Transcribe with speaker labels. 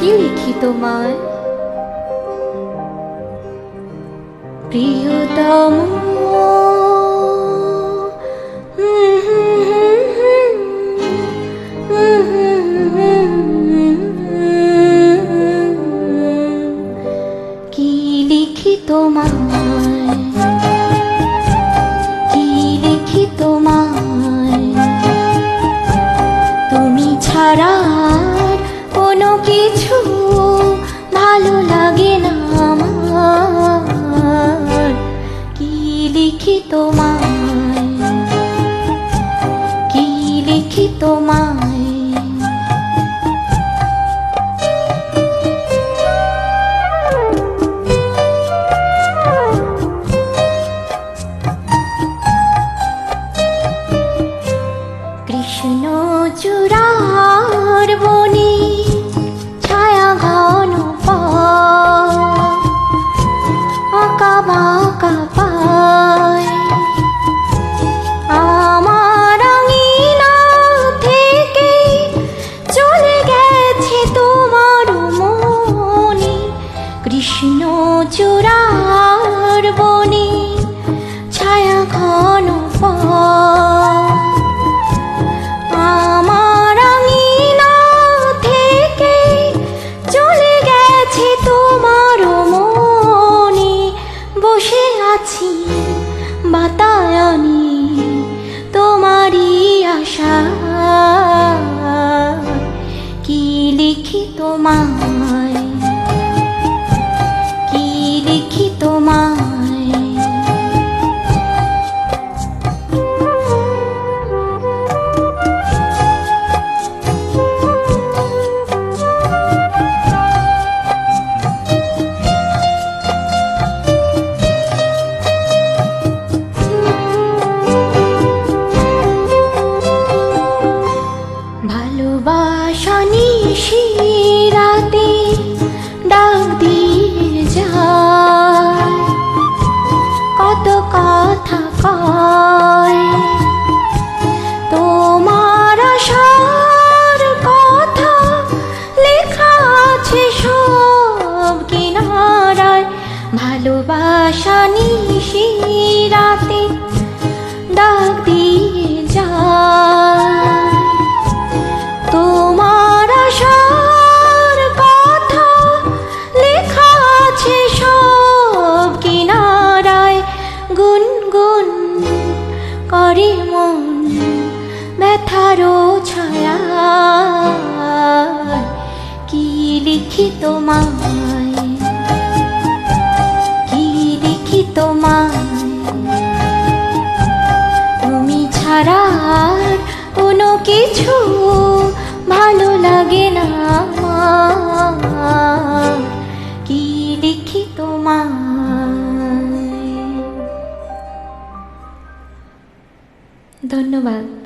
Speaker 1: কি লিখি তোমায় প্রিয়তম কি লিখি তোমায় কি লিখি তোমায় তুমি ছাড়া কোনো কিছু ভালো লাগে না আমার কি লিখি তোমায় কি লিখি তোমায় কৃষ্ণ চূড়ার বনে ছায়া ঘন আঁকা বাঁকা পায় আমার আঙিনা থেকে চলে গেছে তোমার মনে কৃষ্ণ চূড়ার বনে ছায়া ঘন আমার আঙিনা থেকে চলে গেছে তোমার মনে বসে আছি বাতায়নে তোমারই আশা কি লিখি তোমায় কি লিখি তোমায় ভালোবাসা নিশিরাতে ডাক দিয়ে যায় কত কথা কয় তোমার আশার কথা লেখা আছে সব কিনারায় ভালোবাসা নিশিরাতে ডাক দিয়ে যায় তোমার আশার কথা লেখা আছে সব কিনারায় গুনগুন করে মন ব্যথারও ছায়া কি লিখি তোমায় কি লিখি তোমায় তুমি ছাড়া কোনো কিছু ভালো লাগে না আমার কি লিখি তোমায় ধন্যবাদ।